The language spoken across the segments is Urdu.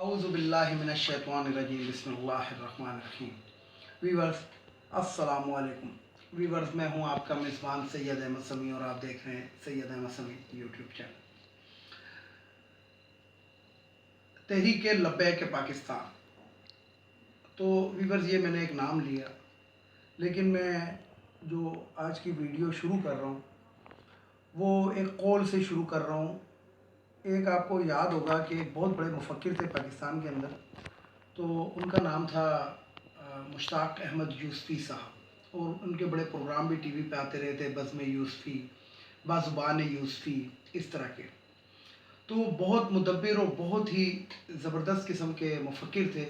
اعوذ باللہ من الشیطان الرجیم بسم اللہ الرحمن الرحیم۔ ویورز السلام علیکم۔ ویورز میں ہوں آپ کا میزبان سید احمد سمیع اور آپ دیکھ رہے ہیں سید احمد سمیع یوٹیوب چینل۔ تحریک لبیک پاکستان، تو ویورز یہ میں نے ایک نام لیا، لیکن میں جو آج کی ویڈیو شروع کر رہا ہوں وہ ایک قول سے شروع کر رہا ہوں۔ ایک آپ کو یاد ہوگا کہ ایک بہت بڑے مفکر تھے پاکستان کے اندر، تو ان کا نام تھا مشتاق احمد یوسفی صاحب، اور ان کے بڑے پروگرام بھی ٹی وی پہ آتے رہے تھے، بزم یوسفی، بازبان یوسفی، اس طرح کے۔ تو بہت مدبر اور بہت ہی زبردست قسم کے مفکر تھے،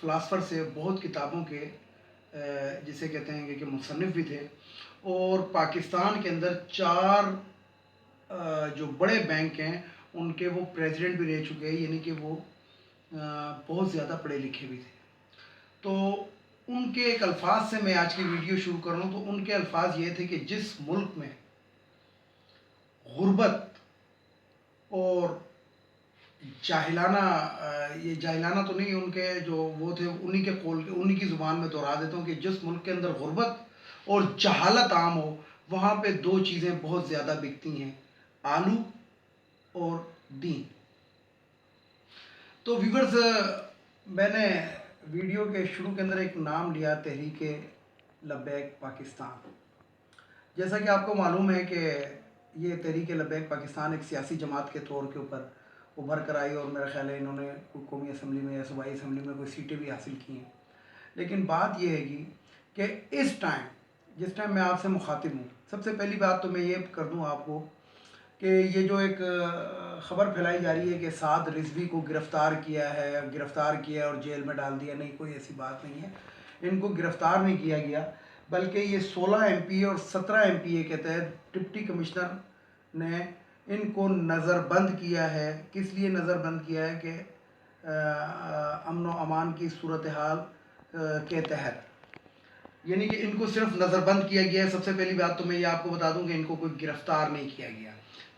فلاسفر سے، بہت کتابوں کے جسے کہتے ہیں کہ مصنف بھی تھے، اور پاکستان کے اندر 4 جو بڑے بینک ہیں ان کے وہ پریزیڈنٹ بھی رہ چکے ہیں، یعنی کہ وہ بہت زیادہ پڑھے لکھے بھی تھے۔ تو ان کے ایک الفاظ سے میں آج کی ویڈیو شروع کر رہا ہوں۔ تو ان کے الفاظ یہ تھے کہ جس ملک میں غربت اور جاہلانہ، یہ جاہلانہ تو نہیں، ان کے جو وہ تھے انہی کے قول، انہی کی زبان میں دہرا دیتا ہوں کہ جس ملک کے اندر غربت اور جہالت عام ہو، وہاں پہ 2 چیزیں بہت زیادہ بکتی ہیں، آلو اور دین۔ تو ویورز میں نے ویڈیو کے شروع کے اندر ایک نام لیا، تحریک لبیک پاکستان۔ جیسا کہ آپ کو معلوم ہے کہ یہ تحریک لبیک پاکستان ایک سیاسی جماعت کے طور کے اوپر ابھر کر آئی، اور میرا خیال ہے انہوں نے قومی اسمبلی میں یا صوبائی اسمبلی میں کوئی سیٹیں بھی حاصل کی ہیں۔ لیکن بات یہ ہے کہ جس ٹائم میں آپ سے مخاطب ہوں، سب سے پہلی بات تو میں یہ کر دوں آپ کو کہ یہ جو ایک خبر پھیلائی جا رہی ہے کہ سعد رضوی کو گرفتار کیا ہے اور جیل میں ڈال دیا، نہیں، کوئی ایسی بات نہیں ہے۔ ان کو گرفتار نہیں کیا گیا، بلکہ یہ 16 ایم پی اے اور 17 ایم پی اے کے تحت ڈپٹی کمشنر نے ان کو نظر بند کیا ہے۔ کس لیے نظر بند کیا ہے؟ کہ امن و امان کی صورتحال کے تحت، یعنی کہ ان کو صرف نظر بند کیا گیا ہے۔ سب سے پہلی بات تو میں یہ آپ کو بتا دوں کہ ان کو کوئی گرفتار نہیں کیا گیا۔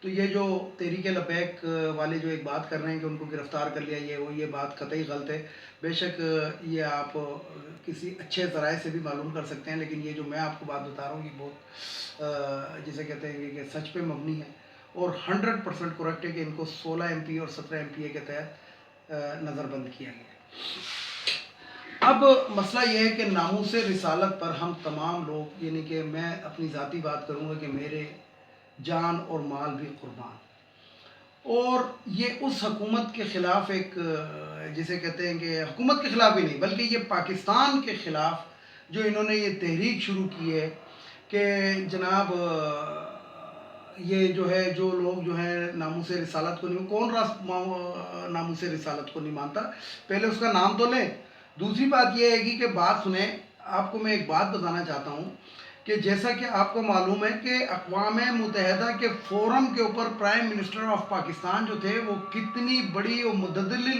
تو یہ جو تحریک لبیک والے جو ایک بات کر رہے ہیں کہ ان کو گرفتار کر لیا، یہ بات قطعی غلط ہے۔ بے شک یہ آپ کسی اچھے ذرائع سے بھی معلوم کر سکتے ہیں، لیکن یہ جو میں آپ کو بات بتا رہا ہوں یہ بہت جسے کہتے ہیں کہ سچ پہ مبنی ہے، اور 100% کریکٹ ہے کہ ان کو 16 ایم پی اے اور 17 ایم پی اے کے تحت نظر بند کیا گیا۔ اب مسئلہ یہ ہے کہ ناموس رسالت پر ہم تمام لوگ، یعنی کہ میں اپنی ذاتی بات کروں گا کہ میرے جان اور مال بھی قربان، اور یہ اس حکومت کے خلاف ایک جسے کہتے ہیں کہ حکومت کے خلاف بھی نہیں، بلکہ یہ پاکستان کے خلاف جو انہوں نے یہ تحریک شروع کی ہے کہ جناب یہ جو ہے، جو لوگ جو ہیں ناموس رسالت کو نہیں، کون ناموس رسالت کو نہیں مانتا؟ پہلے اس کا نام تو لیں۔ دوسری بات یہ ہے کہ بات سنیں، آپ کو میں ایک بات بتانا چاہتا ہوں کہ جیسا کہ آپ کو معلوم ہے کہ اقوام متحدہ کے فورم کے اوپر پرائم منسٹر آف پاکستان جو تھے، وہ کتنی بڑی اور متدلل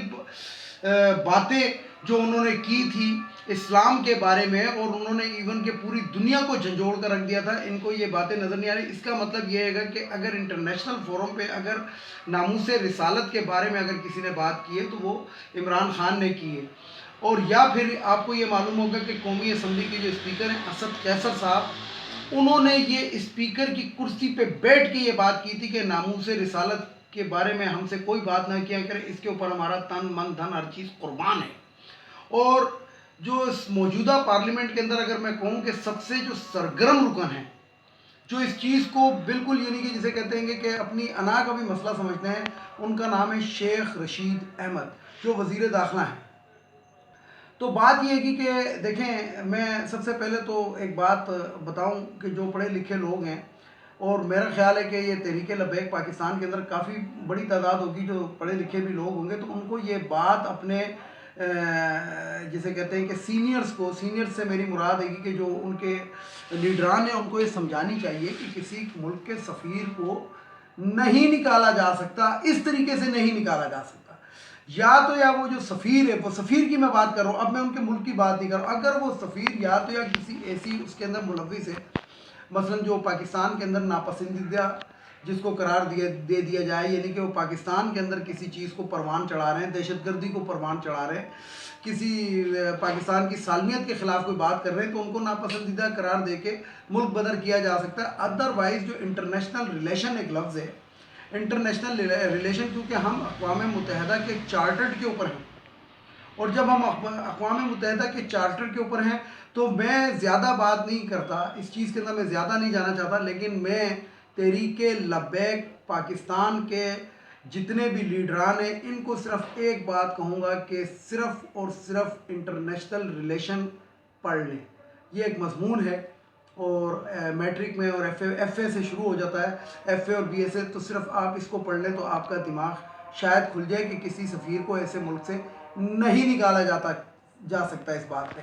باتیں جو انہوں نے کی تھی اسلام کے بارے میں، اور انہوں نے ایون کہ پوری دنیا کو جھنجھوڑ کر رکھ دیا تھا۔ ان کو یہ باتیں نظر نہیں آ رہی۔ اس کا مطلب یہ ہے کہ اگر انٹرنیشنل فورم پہ اگر ناموس رسالت کے بارے میں اگر کسی نے بات کی ہے تو وہ عمران خان نے کی ہے، اور یا پھر آپ کو یہ معلوم ہوگا کہ قومی اسمبلی کے جو اسپیکر ہیں اسد قیصر صاحب، انہوں نے یہ اسپیکر کی کرسی پہ بیٹھ کے یہ بات کی تھی کہ ناموس رسالت کے بارے میں ہم سے کوئی بات نہ کیا کرے، اس کے اوپر ہمارا تن من دھن ہر چیز قربان ہے۔ اور جو اس موجودہ پارلیمنٹ کے اندر اگر میں کہوں کہ سب سے جو سرگرم رکن ہیں، جو اس چیز کو بالکل یعنی کہ جسے کہتے ہیں کہ اپنی انا کا بھی مسئلہ سمجھتے ہیں، ان کا نام ہے شیخ رشید احمد، جو وزیر داخلہ ہیں۔ تو بات یہ ہے کہ دیکھیں، میں سب سے پہلے تو ایک بات بتاؤں کہ جو پڑھے لکھے لوگ ہیں، اور میرا خیال ہے کہ یہ تحریک لبیک پاکستان کے اندر کافی بڑی تعداد ہوگی جو پڑھے لکھے بھی لوگ ہوں گے، تو ان کو یہ بات اپنے جسے کہتے ہیں کہ سینئرز سے میری مراد ہے کہ جو ان کے لیڈران ہیں، ان کو یہ سمجھانی چاہیے کہ کسی ملک کے سفیر کو نہیں نکالا جا سکتا، اس طریقے سے نہیں نکالا جا سکتا۔ یا وہ جو سفیر ہے، وہ سفیر کی میں بات کر رہا ہوں، اب میں ان کے ملک کی بات نہیں کر رہا ہوں۔ اگر وہ سفیر یا کسی ایسی اس کے اندر ملوث ہے، مثلا جو پاکستان کے اندر ناپسندیدہ جس کو قرار دے دیا جائے، یعنی کہ وہ پاکستان کے اندر کسی چیز کو پروان چڑھا رہے ہیں، دہشت گردی کو پروان چڑھا رہے ہیں، کسی پاکستان کی سالمیت کے خلاف کوئی بات کر رہے ہیں، تو ان کو ناپسندیدہ قرار دے کے ملک بدر کیا جا سکتا ہے۔ ادروائز جو انٹرنیشنل ریلیشن ایک لفظ ہے، انٹرنیشنل ریلیشن، کیونکہ ہم اقوام متحدہ کے چارٹرڈ کے اوپر ہیں، اور جب ہم اقوام متحدہ کے چارٹر کے اوپر ہیں تو میں زیادہ بات نہیں کرتا اس چیز کے اندر، میں زیادہ نہیں جانا چاہتا، لیکن میں تحریک لبیک پاکستان کے جتنے بھی لیڈران ہیں ان کو صرف ایک بات کہوں گا کہ صرف اور صرف انٹرنیشنل ریلیشن پڑھ لیں۔ یہ ایک مضمون ہے، اور میٹرک میں اور ایف اے سے شروع ہو جاتا ہے، ایف اے اور بی ایس اے، تو صرف آپ اس کو پڑھ لیں تو آپ کا دماغ شاید کھل جائے کہ کسی سفیر کو ایسے ملک سے نہیں نکالا جا سکتا اس بات پہ۔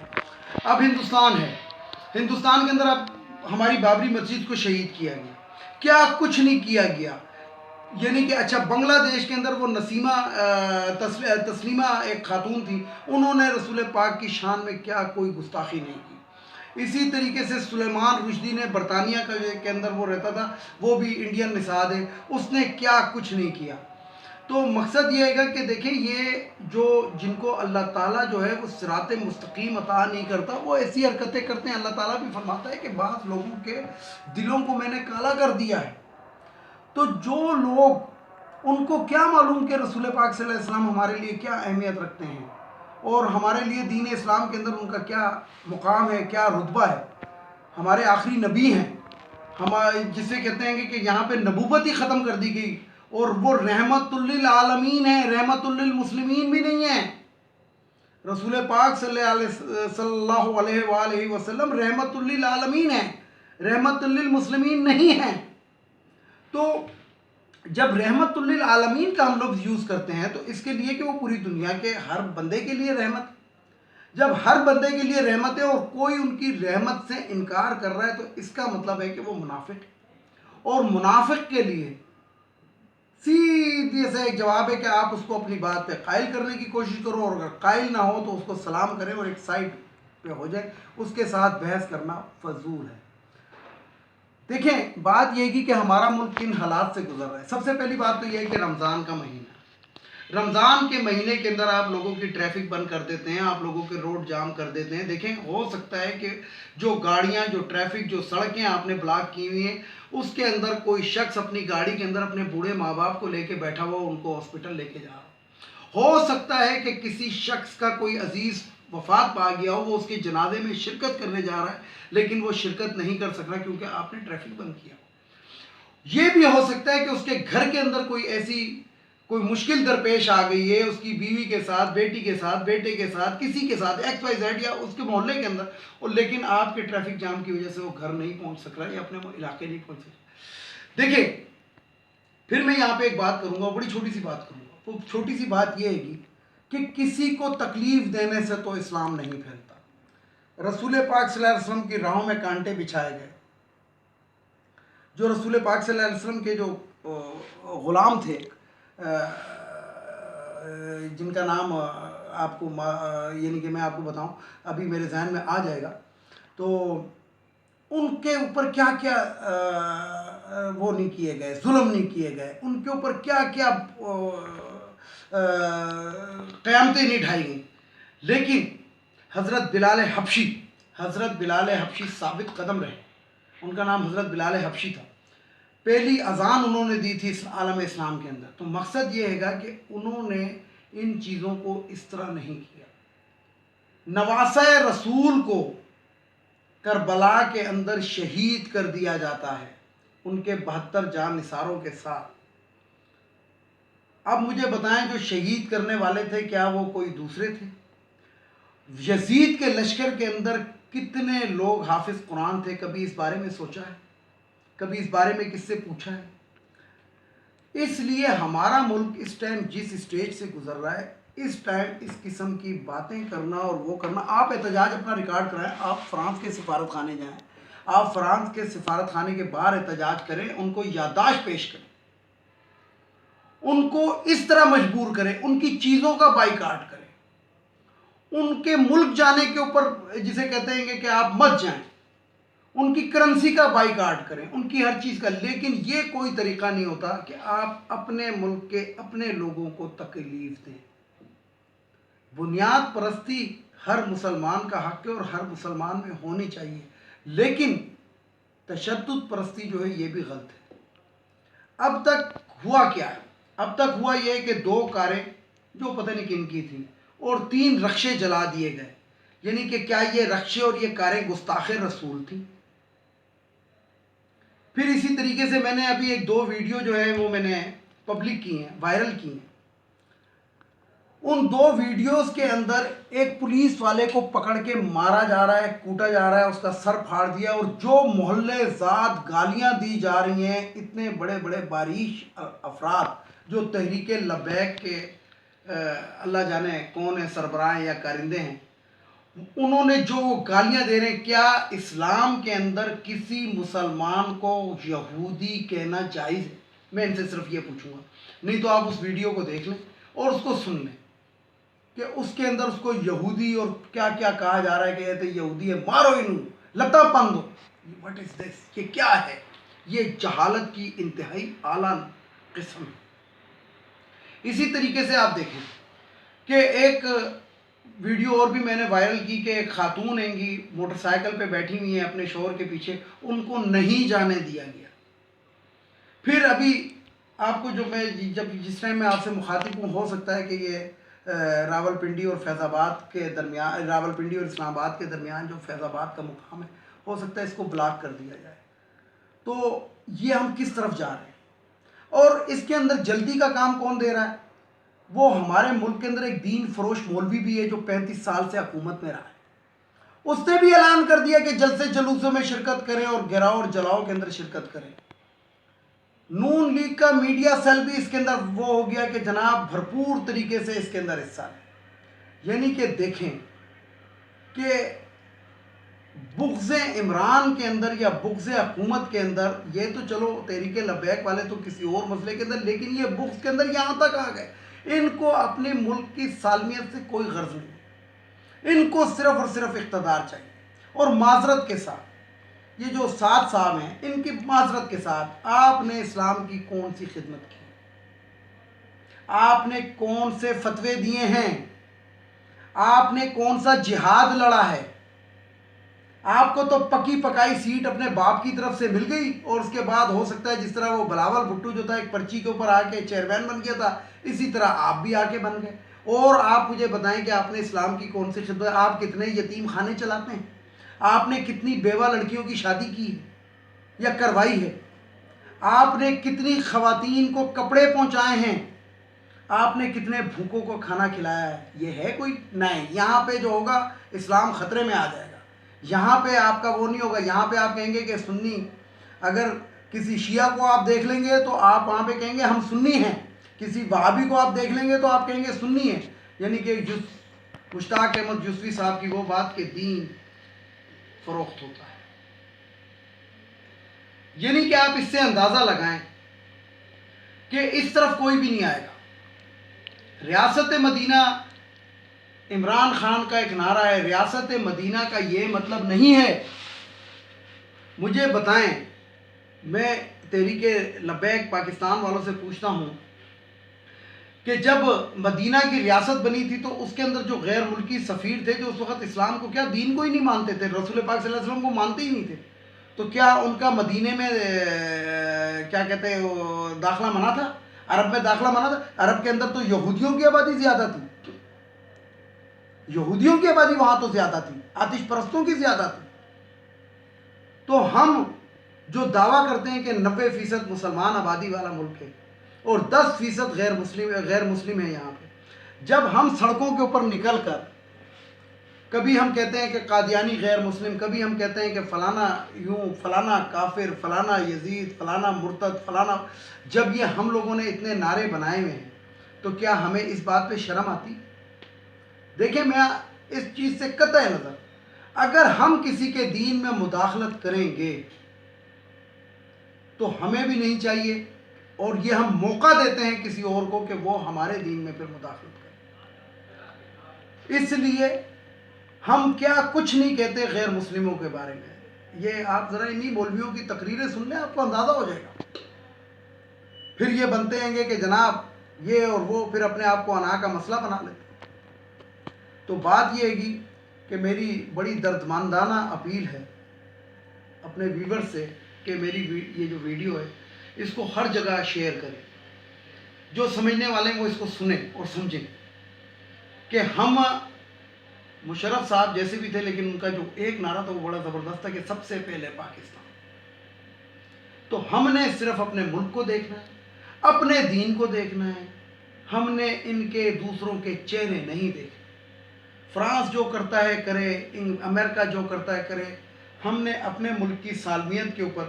اب ہندوستان ہے، ہندوستان کے اندر اب ہماری بابری مسجد کو شہید کیا گیا، کیا کچھ نہیں کیا گیا، یعنی کہ اچھا بنگلہ دیش کے اندر وہ نسیمہ تسلیمہ ایک خاتون تھی، انہوں نے رسول پاک کی شان میں کیا کوئی گستاخی نہیں کی۔ اسی طریقے سے سلیمان رشدی نے برطانیہ کے اندر وہ رہتا تھا، وہ بھی انڈین نژاد ہے، اس نے کیا کچھ نہیں کیا۔ تو مقصد یہ ہے کہ دیکھیں یہ جن کو اللہ تعالیٰ جو ہے وہ صراط مستقیم عطا نہیں کرتا، وہ ایسی حرکتیں کرتے ہیں۔ اللہ تعالیٰ بھی فرماتا ہے کہ بعض لوگوں کے دلوں کو میں نے کالا کر دیا ہے۔ تو جو لوگ، ان کو کیا معلوم کہ رسول پاک صلی اللہ علیہ وسلم ہمارے لیے کیا اہمیت رکھتے ہیں، اور ہمارے لیے دین اسلام کے اندر ان کا کیا مقام ہے، کیا رتبہ ہے۔ ہمارے آخری نبی ہیں، جسے کہتے ہیں کہ یہاں پہ نبوت ہی ختم کر دی گئی، اور وہ رحمت للعالمین ہیں، رحمت للمسلمین بھی نہیں ہیں۔ رسول پاک صلی اللہ علیہ وآلہ وسلم رحمت للعالمین ہیں، رحمت للمسلمین نہیں ہیں۔ تو جب رحمت للعالمین کا ہم لفظ یوز کرتے ہیں تو اس کے لیے کہ وہ پوری دنیا کے ہر بندے کے لیے رحمت، جب ہر بندے کے لیے رحمت ہے اور کوئی ان کی رحمت سے انکار کر رہا ہے تو اس کا مطلب ہے کہ وہ منافق ہے، اور منافق کے لیے سیدھی سے ایک جواب ہے کہ آپ اس کو اپنی بات پہ قائل کرنے کی کوشش کرو، اور اگر قائل نہ ہو تو اس کو سلام کریں اور ایک سائڈ پہ ہو جائے، اس کے ساتھ بحث کرنا فضول ہے۔ دیکھیں بات یہ کہ ہمارا ملک کن حالات سے گزر رہا ہے۔ سب سے پہلی بات تو یہ ہے کہ رمضان کا مہینہ، رمضان کے مہینے کے اندر آپ لوگوں کی ٹریفک بند کر دیتے ہیں، آپ لوگوں کے روڈ جام کر دیتے ہیں۔ دیکھیں ہو سکتا ہے کہ جو گاڑیاں، جو ٹریفک، جو سڑکیں آپ نے بلاک کی ہوئی ہیں، اس کے اندر کوئی شخص اپنی گاڑی کے اندر اپنے بوڑھے ماں باپ کو لے کے بیٹھا ہوا ان کو ہاسپٹل لے کے جا رہا ہو سکتا ہے کہ کسی شخص کا کوئی عزیز وفات پا گیا ہو، وہ اس کے جنازے میں شرکت کرنے جا رہا ہے، لیکن وہ شرکت نہیں کر سک رہا کیونکہ آپ نے ٹریفک بند کیا۔ یہ بھی ہو سکتا ہے کہ اس کے گھر کے اندر کوئی مشکل درپیش آ گئی ہے، اس کی بیوی کے ساتھ، بیٹی کے ساتھ، بیٹے کے ساتھ، کسی کے ساتھ، ایکس وائی زیڈ، یا اس کے محلے کے اندر، اور لیکن آپ کے ٹریفک جام کی وجہ سے وہ گھر نہیں پہنچ سک رہا ہے یا اپنے علاقے نہیں پہنچ سک رہا۔ دیکھیں پھر میں یہاں پہ ایک بات کروں گا، بڑی چھوٹی سی بات کروں گا۔ وہ چھوٹی سی بات یہ ہے کہ کسی کو تکلیف دینے سے تو اسلام نہیں پھیلتا۔ رسول پاک صلی اللہ علیہ وسلم کی راہوں میں کانٹے بچھائے گئے، جو رسول پاک صلی اللہ علیہ وسلم کے جو غلام تھے، جن کا نام آپ کو یعنی کہ میں آپ کو بتاؤں، ابھی میرے ذہن میں آ جائے گا، تو ان کے اوپر کیا کیا وہ نہیں کیے گئے، ظلم نہیں کیے گئے، ان کے اوپر کیا کیا قیامتیں نہیں ڈھائی گئیں، لیکن حضرت بلال حبشی ثابت قدم رہے، ان کا نام حضرت بلال حبشی تھا، پہلی اذان انہوں نے دی تھی عالم اسلام کے اندر۔ تو مقصد یہ ہے کہ انہوں نے ان چیزوں کو اس طرح نہیں کیا۔ نواسہ رسول کو کربلا کے اندر شہید کر دیا جاتا ہے ان کے 72 جان نثاروں کے ساتھ۔ اب مجھے بتائیں جو شہید کرنے والے تھے کیا وہ کوئی دوسرے تھے؟ یزید کے لشکر کے اندر کتنے لوگ حافظ قرآن تھے؟ کبھی اس بارے میں سوچا ہے؟ کبھی اس بارے میں کس سے پوچھا ہے؟ اس لیے ہمارا ملک اس ٹائم جس اسٹیج سے گزر رہا ہے، اس ٹائم اس قسم کی باتیں کرنا اور وہ کرنا، آپ احتجاج اپنا ریکارڈ کرائیں، آپ فرانس کے سفارت خانے جائیں، آپ فرانس کے سفارت خانے کے باہر احتجاج کریں، ان کو یادداشت پیش کریں، ان کو اس طرح مجبور کریں، ان کی چیزوں کا بائیکاٹ کریں، ان کے ملک جانے کے اوپر جسے کہتے ہیں کہ آپ مت جائیں، ان کی کرنسی کا بائیکاٹ کریں، ان کی ہر چیز کا، لیکن یہ کوئی طریقہ نہیں ہوتا کہ آپ اپنے ملک کے اپنے لوگوں کو تکلیف دیں۔ بنیاد پرستی ہر مسلمان کا حق ہے اور ہر مسلمان میں ہونی چاہیے، لیکن تشدد پرستی جو ہے یہ بھی غلط ہے۔ اب تک ہوا کیا ہے؟ اب تک ہوا یہ ہے کہ 2 کاریں جو پتہ نہیں کن کی تھیں اور 3 رکشے جلا دیے گئے، یعنی کہ کیا یہ رکشے اور یہ کاریں گستاخ رسول تھیں؟ پھر اسی طریقے سے میں نے ابھی 2 ویڈیو جو ہے وہ میں نے پبلک کی ہیں، وائرل کی ہیں۔ ان 2 ویڈیوز کے اندر ایک پولیس والے کو پکڑ کے مارا جا رہا ہے، کوٹا جا رہا ہے، اس کا سر پھاڑ دیا، اور جو محلے ذات گالیاں دی جا رہی ہیں، اتنے بڑے بڑے باریش افراد جو تحریک لبیک کے اللہ جانے کون ہیں، سربراہ یا کارندے ہیں، انہوں نے جو گالیاں دے رہے ہیں، کیا اسلام کے اندر کسی مسلمان کو یہودی کہنا جائز ہے؟ میں ان سے صرف یہ پوچھوں گا، نہیں تو آپ اس ویڈیو کو دیکھ لیں اور اس کو سن لیں کہ اس کے اندر اس کو یہودی اور کیا کیا کہا جا رہا ہے، کہ یہ تو یہودی ہے، مارو انہوں، لتا پندو۔ واٹ از دس؟ یہ کیا ہے؟ یہ جہالت کی انتہائی اعلیٰ قسم ہے۔ اسی طریقے سے آپ دیکھیں کہ ایک ویڈیو اور بھی میں نے وائرل کی کہ ایک خاتون ہیں گی، موٹر سائیکل پہ بیٹھی ہوئی ہیں اپنے شوہر کے پیچھے، ان کو نہیں جانے دیا گیا۔ پھر ابھی آپ کو جو میں جس ٹائم میں آپ سے مخاطب ہوں، ہو سکتا ہے کہ یہ راولپنڈی اور فیض آباد کے درمیان، راولپنڈی اور اسلام آباد کے درمیان جو فیض آباد کا مقام ہے، ہو سکتا ہے اس کو بلاک کر دیا جائے۔ تو یہ ہم کس طرف جا رہے ہیں؟ اور اس کے اندر جلدی کا کام کون دے رہا ہے؟ وہ ہمارے ملک کے اندر ایک دین فروش مولوی بھی ہے جو 35 سال سے حکومت میں رہا ہے۔ اس نے بھی اعلان کر دیا کہ جلسے جلوسوں میں شرکت کریں اور گراؤ اور جلاؤ کے اندر شرکت کریں۔ نون لیگ کا میڈیا سیل بھی اس کے اندر وہ ہو گیا کہ جناب بھرپور طریقے سے اس کے اندر حصہ ہے۔ یعنی کہ دیکھیں کہ بغض عمران کے اندر یا بغض حکومت کے اندر، یہ تو چلو تحریک لبیک والے تو کسی اور مسئلے کے اندر، لیکن یہ بغض کے اندر یہاں تک آ گئے، ان کو اپنے ملک کی سالمیت سے کوئی غرض نہیں، ان کو صرف اور صرف اقتدار چاہیے۔ اور معذرت کے ساتھ یہ جو 7 صاحب ہیں، ان کی معذرت کے ساتھ، آپ نے اسلام کی کون سی خدمت کی؟ آپ نے کون سے فتوے دیے ہیں؟ آپ نے کون سا جہاد لڑا ہے؟ آپ کو تو پکی پکائی سیٹ اپنے باپ کی طرف سے مل گئی، اور اس کے بعد ہو سکتا ہے جس طرح وہ بلاول بھٹو جو تھا ایک پرچی کے اوپر آ کے چیئرمین بن گیا تھا، اسی طرح آپ بھی آ کے بن گئے۔ اور آپ مجھے بتائیں کہ آپ نے اسلام کی کون سی خدمت؟ آپ کتنے یتیم خانے چلاتے ہیں؟ آپ نے کتنی بیوہ لڑکیوں کی شادی کی ہے یا کروائی ہے؟ آپ نے کتنی خواتین کو کپڑے پہنچائے ہیں؟ آپ نے کتنے بھوکوں کو کھانا کھلایا ہے؟ یہ ہے کوئی؟ نہیں۔ یہاں پہ جو ہوگا اسلام خطرے میں آ جائے گا، یہاں پہ آپ کا وہ نہیں ہوگا۔ یہاں پہ آپ کہیں گے کہ سنی، اگر کسی شیعہ کو آپ دیکھ لیں گے تو آپ وہاں پہ کہیں گے ہم سنی ہیں، کسی وہابی کو آپ دیکھ لیں گے تو آپ کہیں گے سنی ہیں۔ یعنی کہ مشتاق احمد یوسفی صاحب کی وہ بات کہ دین فروخت ہوتا ہے۔ یعنی کہ آپ اس سے اندازہ لگائیں کہ اس طرف کوئی بھی نہیں آئے گا۔ ریاست مدینہ عمران خان کا ایک نعرہ ہے، ریاست مدینہ کا یہ مطلب نہیں ہے۔ مجھے بتائیں، میں تحریک لبیک پاکستان والوں سے پوچھتا ہوں کہ جب مدینہ کی ریاست بنی تھی تو اس کے اندر جو غیر ملکی سفیر تھے جو اس وقت اسلام کو، کیا دین کو ہی نہیں مانتے تھے، رسول پاک صلی اللہ علیہ وسلم کو مانتے ہی نہیں تھے، تو کیا ان کا مدینے میں کیا کہتے ہیں وہ داخلہ منع تھا؟ عرب میں داخلہ منع تھا؟ عرب کے اندر تو یہودیوں کی آبادی زیادہ تھی، یہودیوں کی آبادی وہاں تو زیادہ تھی، آتش پرستوں کی زیادہ تھی۔ تو ہم جو دعویٰ کرتے ہیں کہ 90% مسلمان آبادی والا ملک ہے اور 10% غیر مسلم ہے یہاں پہ، جب ہم سڑکوں کے اوپر نکل کر کبھی ہم کہتے ہیں کہ قادیانی غیر مسلم، کبھی ہم کہتے ہیں کہ فلانا یوں، فلانا کافر، فلانا یزید، فلانا مرتد، فلانا، جب یہ ہم لوگوں نے اتنے نعرے بنائے ہوئے ہیں تو کیا ہمیں اس بات پہ شرم آتی؟ دیکھیں، میں اس چیز سے قطع نظر، اگر ہم کسی کے دین میں مداخلت کریں گے تو ہمیں بھی نہیں چاہیے، اور یہ ہم موقع دیتے ہیں کسی اور کو کہ وہ ہمارے دین میں پھر مداخلت کرے۔ اس لیے ہم کیا کچھ نہیں کہتے غیر مسلموں کے بارے میں، یہ آپ ذرا انہی مولویوں کی تقریریں سن لیں، آپ کو اندازہ ہو جائے گا. پھر یہ بنتے ہیں کہ جناب یہ اور وہ، پھر اپنے آپ کو انا کا مسئلہ بنا لیتے. تو بات یہ ہے کہ میری بڑی دردمندانہ اپیل ہے اپنے ویور سے کہ میری یہ جو ویڈیو ہے اس کو ہر جگہ شیئر کریں. جو سمجھنے والے ہیں وہ اس کو سنیں اور سمجھیں کہ ہم مشرف صاحب جیسے بھی تھے، لیکن ان کا جو ایک نعرہ تھا وہ بڑا زبردست تھا کہ سب سے پہلے پاکستان. تو ہم نے صرف اپنے ملک کو دیکھنا ہے، اپنے دین کو دیکھنا ہے. ہم نے ان کے دوسروں کے چہرے نہیں دیکھے. فرانس جو کرتا ہے کرے، امریکہ جو کرتا ہے کرے. ہم نے اپنے ملک کی سالمیت کے اوپر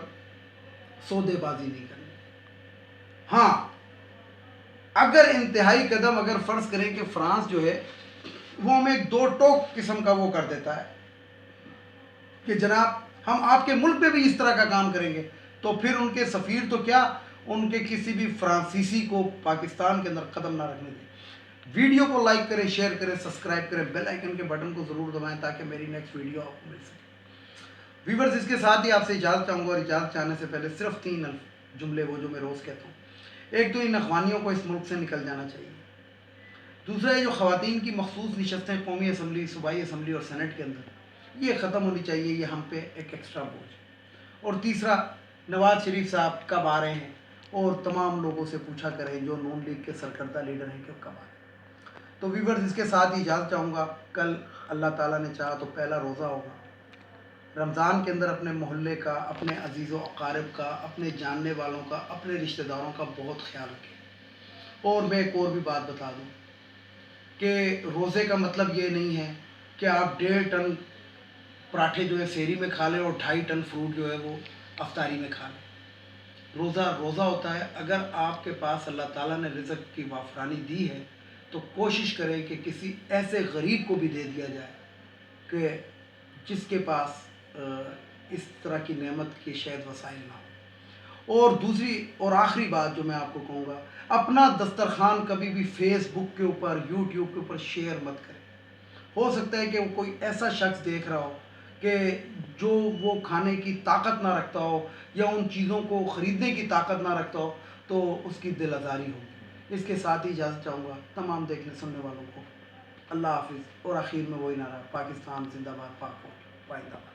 سودے بازی نہیں کرنی. ہاں اگر انتہائی قدم اگر فرض کریں کہ فرانس جو ہے وہ ہمیں ایک دو ٹوک قسم کا وہ کر دیتا ہے کہ جناب ہم آپ کے ملک میں بھی اس طرح کا کام کریں گے، تو پھر ان کے سفیر تو کیا، ان کے کسی بھی فرانسیسی کو پاکستان کے اندر قدم نہ رکھنے دیں. ویڈیو کو لائک کریں، شیئر کریں، سبسکرائب کریں، بیل آئیکن کے بٹن کو ضرور دبائیں تاکہ میری نیکسٹ ویڈیو آپ کو مل سکے. ویورز اس کے ساتھ ہی آپ سے اجازت چاہوں گا، اور اجازت چاہنے سے پہلے صرف 3 جملے وہ جو میں روز کہتا ہوں. ایک تو ان اخوانیوں کو اس ملک سے نکل جانا چاہیے. دوسرا یہ جو خواتین کی مخصوص نشستیں قومی اسمبلی، صوبائی اسمبلی اور سینٹ کے اندر یہ ختم ہونی چاہیے، یہ ہم پہ ایک ایکسٹرا بوجھ. اور تیسرا نواز شریف صاحب کب آ رہے ہیں، اور تمام لوگوں سے پوچھا کریں جو نون لیگ کے سرکردہ لیڈر ہیں کہ کب آ رہے ہیں. تو ویورز اس کے ساتھ ہی اجازت چاہوں گا. کل اللہ تعالیٰ نے چاہا تو پہلا روزہ ہوگا. رمضان کے اندر اپنے محلے کا، اپنے عزیز و اقارب کا، اپنے جاننے والوں کا، اپنے رشتہ داروں کا بہت خیال رکھیں. اور میں ایک اور بھی بات بتا دوں کہ روزے کا مطلب یہ نہیں ہے کہ آپ 1.5 ٹن پراٹھے جو ہے سحری میں کھا لیں اور 2.5 ٹن فروٹ جو ہے وہ افطاری میں کھا لیں. روزہ روزہ ہوتا ہے. اگر آپ کے پاس اللہ تعالیٰ نے رزق کی وافرانی دی ہے تو کوشش کریں کہ کسی ایسے غریب کو بھی دے دیا جائے کہ جس کے پاس اس طرح کی نعمت کی شاید وسائل نہ ہو. اور دوسری اور آخری بات جو میں آپ کو کہوں گا، اپنا دسترخوان کبھی بھی فیس بک کے اوپر، یوٹیوب کے اوپر شیئر مت کریں. ہو سکتا ہے کہ وہ کوئی ایسا شخص دیکھ رہا ہو کہ جو وہ کھانے کی طاقت نہ رکھتا ہو یا ان چیزوں کو خریدنے کی طاقت نہ رکھتا ہو تو اس کی دل آزاری ہوگی. اس کے ساتھ ہی اجازت چاہوں گا تمام دیکھنے سننے والوں کو. اللہ حافظ. اور آخر میں وہی نعرہ، پاکستان زندہ باد، پاک ہو پائندہ باد.